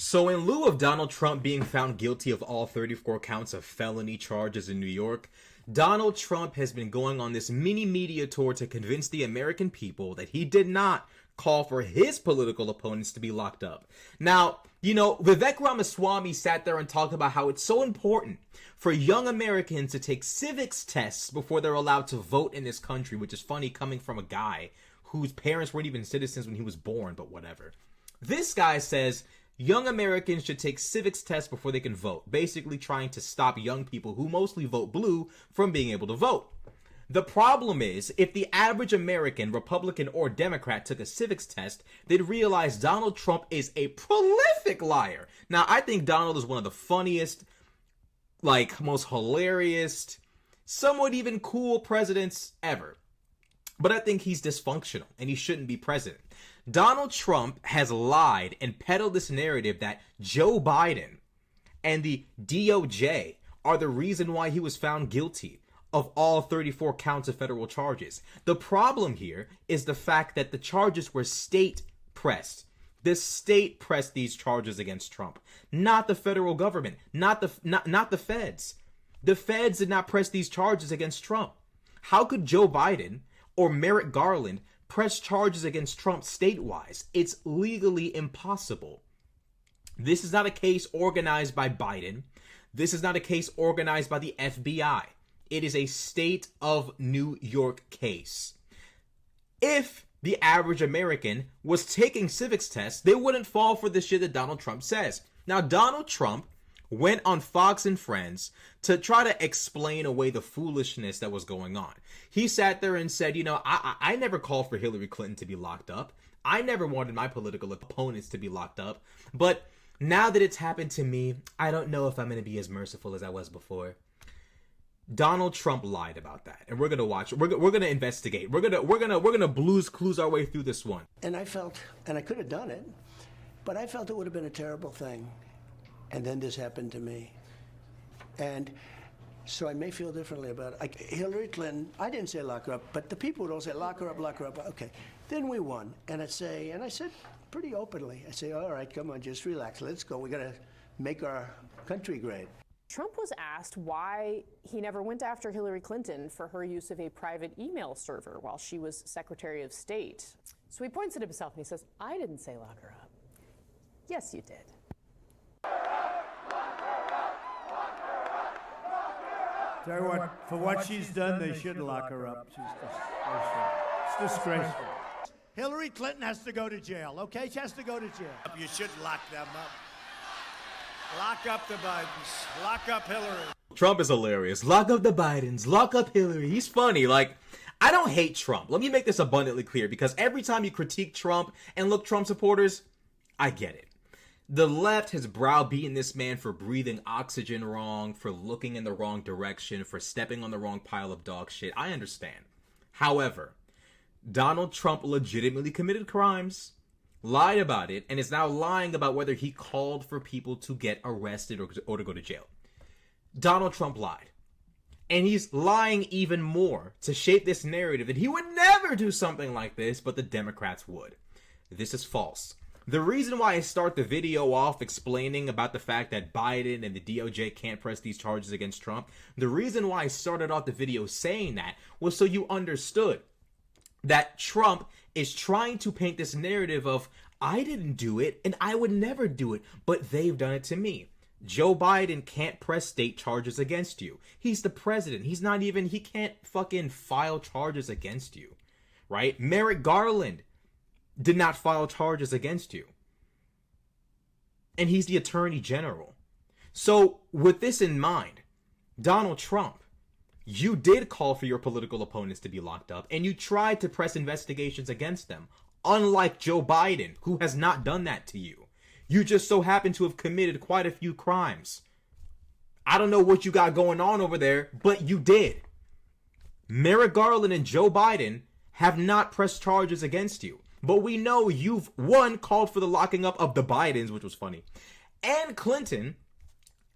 So in lieu of Donald Trump being found guilty of all 34 counts of felony charges in New York, Donald Trump has been going on this mini media tour to convince the American people that he did not call for his political opponents to be locked up. Now, Vivek Ramaswamy sat there and talked about how it's so important for young Americans to take civics tests before they're allowed to vote in this country, which is funny coming from a guy whose parents weren't even citizens when he was born, but whatever. This guy says young Americans should take civics tests before they can vote, basically trying to stop young people who mostly vote blue from being able to vote. The problem is, if the average American, Republican or Democrat took a civics test, they'd realize Donald Trump is a prolific liar. Now, I think Donald is one of the funniest, most hilarious, somewhat even cool presidents ever. But I think he's dysfunctional and he shouldn't be president. Donald Trump has lied and peddled this narrative that Joe Biden and the DOJ are the reason why he was found guilty of all 34 counts of federal charges. The problem here is the fact that the charges were state pressed. The state pressed these charges against Trump, not the federal government, not the feds. The feds did not press these charges against Trump. How could Joe Biden or Merrick Garland press charges against Trump statewide? It's legally impossible. This is not a case organized by Biden. This is not a case organized by the FBI. It is a state of New York case. If the average American was taking civics tests, they wouldn't fall for the shit that Donald Trump says. Now, Donald Trump went on Fox and Friends to try to explain away the foolishness that was going on. He sat there and said, I never called for Hillary Clinton to be locked up. I never wanted my political opponents to be locked up. But now that it's happened to me, I don't know if I'm going to be as merciful as I was before. Donald Trump lied about that, and we're gonna watch. We're gonna investigate. We're gonna Blues Clues our way through this one. And I felt, and I could have done it, but I felt it would have been a terrible thing. And then this happened to me, and so I may feel differently about it. Hillary Clinton, I didn't say lock her up, but the people would all say lock her up, lock her up. Okay, then we won, and I said pretty openly, I say, all right, come on, just relax, let's go. We gotta make our country great. Trump was asked why he never went after Hillary Clinton for her use of a private email server while she was Secretary of State. So he points at himself and he says, I didn't say lock her up. Yes, you did. Tell you what, for what she's done, they should lock her up. It's disgraceful. Hillary Clinton has to go to jail, okay? She has to go to jail. You should lock them up. Lock up the Bidens. Lock up Hillary. Trump is hilarious. Lock up the Bidens. Lock up Hillary. He's funny. I don't hate Trump. Let me make this abundantly clear, because every time you critique Trump and look Trump supporters, I get it. The left has browbeaten this man for breathing oxygen wrong, for looking in the wrong direction, for stepping on the wrong pile of dog shit. I understand. However, Donald Trump legitimately committed crimes, lied about it, and is now lying about whether he called for people to get arrested or to go to jail. Donald Trump lied. And he's lying even more to shape this narrative that he would never do something like this, but the Democrats would. This is false. The reason why I start the video off explaining about the fact that Biden and the DOJ can't press these charges against Trump, the reason why I started off the video saying that was so you understood that Trump is trying to paint this narrative of, I didn't do it and I would never do it, but they've done it to me. Joe Biden can't press state charges against you. He's the president. He can't fucking file charges against you, right? Merrick Garland did not file charges against you. And he's the attorney general. So with this in mind, Donald Trump, you did call for your political opponents to be locked up, and you tried to press investigations against them, unlike Joe Biden, who has not done that to you. You just so happen to have committed quite a few crimes. I don't know what you got going on over there, but you did. Merrick Garland and Joe Biden have not pressed charges against you. But we know you've, one, called for the locking up of the Bidens, which was funny, and Clinton,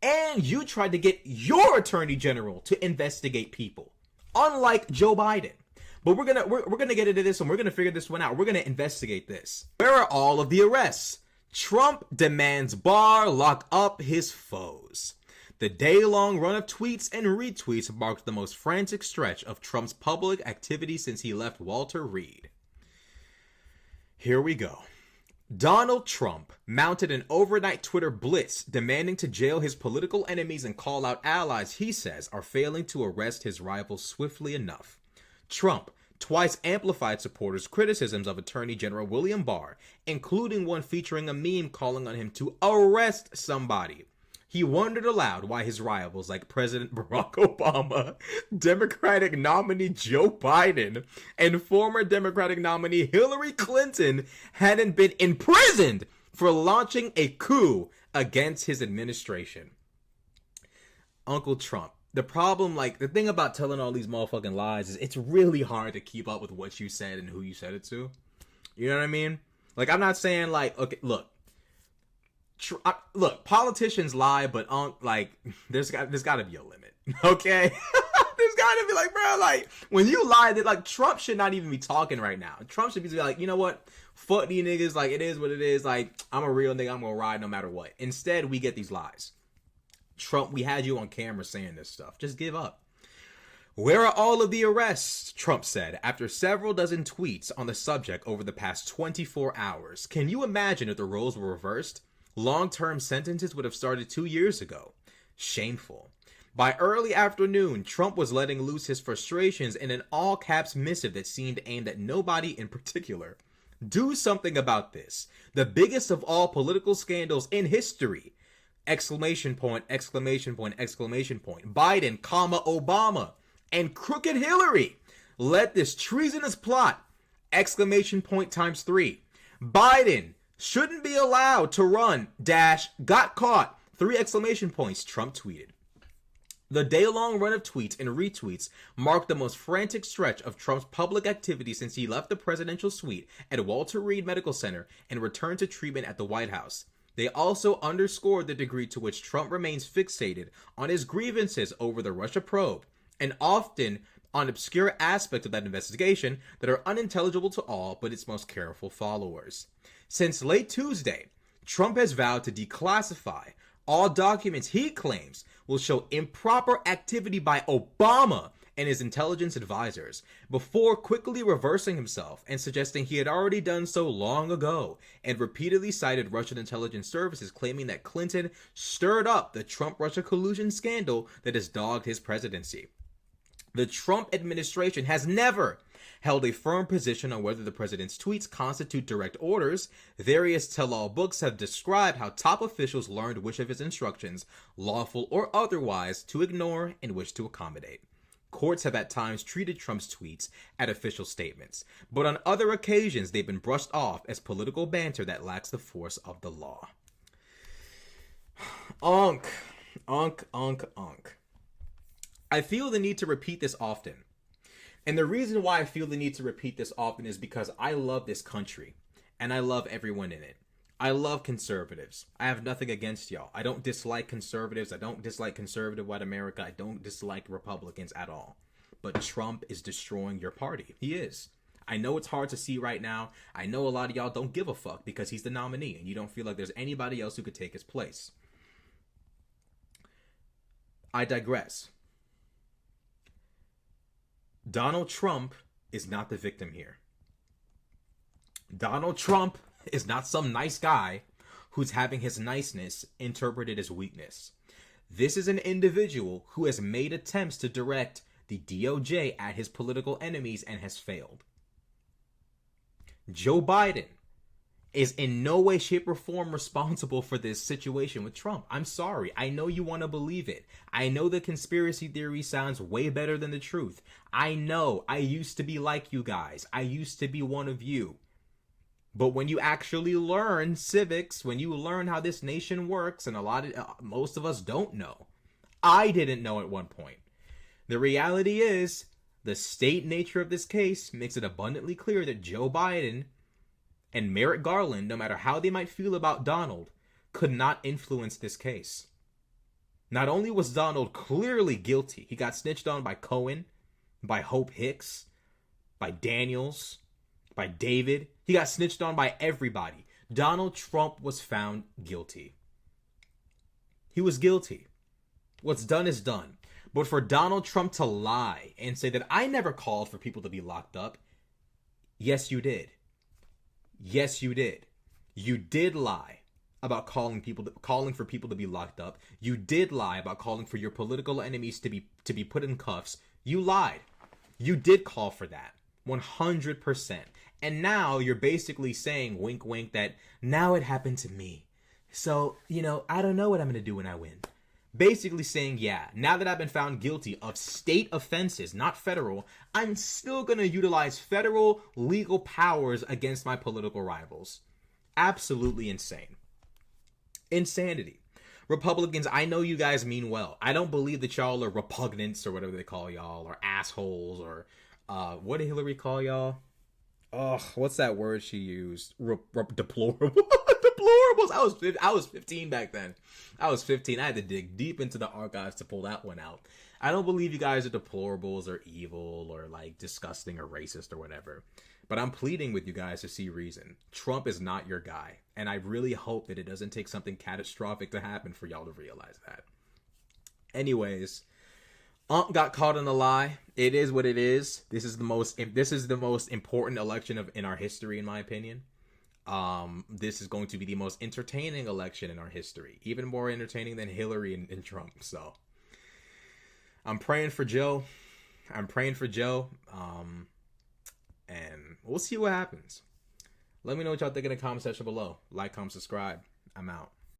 and you tried to get your attorney general to investigate people, unlike Joe Biden. But we're gonna get into this, and we're gonna figure this one out. We're gonna investigate this. Where are all of the arrests? Trump demands Barr lock up his foes. The day-long run of tweets and retweets marked the most frantic stretch of Trump's public activity since he left Walter Reed. Here we go. Donald Trump mounted an overnight Twitter blitz demanding to jail his political enemies and call out allies he says are failing to arrest his rivals swiftly enough. Trump twice amplified supporters' criticisms of Attorney General William Barr, including one featuring a meme calling on him to arrest somebody. He wondered aloud why his rivals like President Barack Obama, Democratic nominee Joe Biden, and former Democratic nominee Hillary Clinton hadn't been imprisoned for launching a coup against his administration. Uncle Trump. The problem, the thing about telling all these motherfucking lies is it's really hard to keep up with what you said and who you said it to. You know what I mean? I'm not saying, okay, look, politicians lie, but there's got to be a limit, okay? There's got to be bro, when you lie, that Trump should not even be talking right now. Trump should be you know what? Fuck these niggas. It is what it is. I'm a real nigga. I'm gonna ride no matter what. Instead, we get these lies. Trump, we had you on camera saying this stuff. Just give up. Where are all of the arrests? Trump said after several dozen tweets on the subject over the past 24 hours. Can you imagine if the roles were reversed? Long-term sentences would have started 2 years ago. Shameful. By early afternoon, Trump was letting loose his frustrations in an all-caps missive that seemed aimed at nobody in particular. Do something about this. The biggest of all political scandals in history. Exclamation point, exclamation point, exclamation point. Biden, Obama, and crooked Hillary led this treasonous plot. Exclamation point times 3. Biden shouldn't be allowed to run, got caught. 3 exclamation points, Trump tweeted. The day-long run of tweets and retweets marked the most frantic stretch of Trump's public activity since he left the presidential suite at Walter Reed Medical Center and returned to treatment at the White House. They also underscored the degree to which Trump remains fixated on his grievances over the Russia probe, and often on obscure aspects of that investigation that are unintelligible to all but its most careful followers. Since late Tuesday, Trump has vowed to declassify all documents he claims will show improper activity by Obama and his intelligence advisors, before quickly reversing himself and suggesting he had already done so long ago, and repeatedly cited Russian intelligence services claiming that Clinton stirred up the Trump-Russia collusion scandal that has dogged his presidency. The Trump administration has never held a firm position on whether the president's tweets constitute direct orders. Various tell-all books have described how top officials learned which of his instructions, lawful or otherwise, to ignore and which to accommodate. Courts have at times treated Trump's tweets as official statements, but on other occasions they've been brushed off as political banter that lacks the force of the law. Unk. I feel the need to repeat this often. And the reason why I feel the need to repeat this often is because I love this country, and I love everyone in it. I love conservatives. I have nothing against y'all. I don't dislike conservatives. I don't dislike conservative white America. I don't dislike Republicans at all. But Trump is destroying your party. He is. I know it's hard to see right now. I know a lot of y'all don't give a fuck because he's the nominee and you don't feel like there's anybody else who could take his place. I digress. Donald Trump is not the victim here. Donald Trump is not some nice guy who's having his niceness interpreted as weakness. This is an individual who has made attempts to direct the DOJ at his political enemies and has failed. Joe Biden is in no way, shape, or form responsible for this situation with Trump. I'm sorry. I know you want to believe it. I know the conspiracy theory sounds way better than the truth. I know. I used to be like you guys. I used to be one of you. But when you actually learn civics, when you learn how this nation works, and most of us don't know. I didn't know at one point. The reality is, the state nature of this case makes it abundantly clear that Joe Biden and Merrick Garland, no matter how they might feel about Donald, could not influence this case. Not only was Donald clearly guilty, he got snitched on by Cohen, by Hope Hicks, by Daniels, by David. He got snitched on by everybody. Donald Trump was found guilty. He was guilty. What's done is done. But for Donald Trump to lie and say that I never called for people to be locked up, yes, you did. Yes, you did. You did lie about calling for people to be locked up. You did lie about calling for your political enemies to be put in cuffs. You lied. You did call for that. 100%. And now you're basically saying, wink, wink, that now it happened to me. So, I don't know what I'm going to do when I win. Basically saying, yeah, now that I've been found guilty of state offenses, not federal, I'm still going to utilize federal legal powers against my political rivals. Absolutely insane. Insanity. Republicans, I know you guys mean well. I don't believe that y'all are repugnants or whatever they call y'all, or assholes, or what did Hillary call y'all? Oh, what's that word she used? Deplorable. Deplorables. I was 15 back then. I was 15. I had to dig deep into the archives to pull that one out. I don't believe you guys are deplorables or evil or like disgusting or racist or whatever. But I'm pleading with you guys to see reason. Trump is not your guy. And I really hope that it doesn't take something catastrophic to happen for y'all to realize that. Anyways, got caught in a lie. It is what it is. This is the most important election in our history, in my opinion. This is going to be the most entertaining election in our history, even more entertaining than Hillary and Trump. So I'm praying for Joe. And we'll see what happens. Let me know what y'all think in the comment section below. Like, comment, subscribe. I'm out.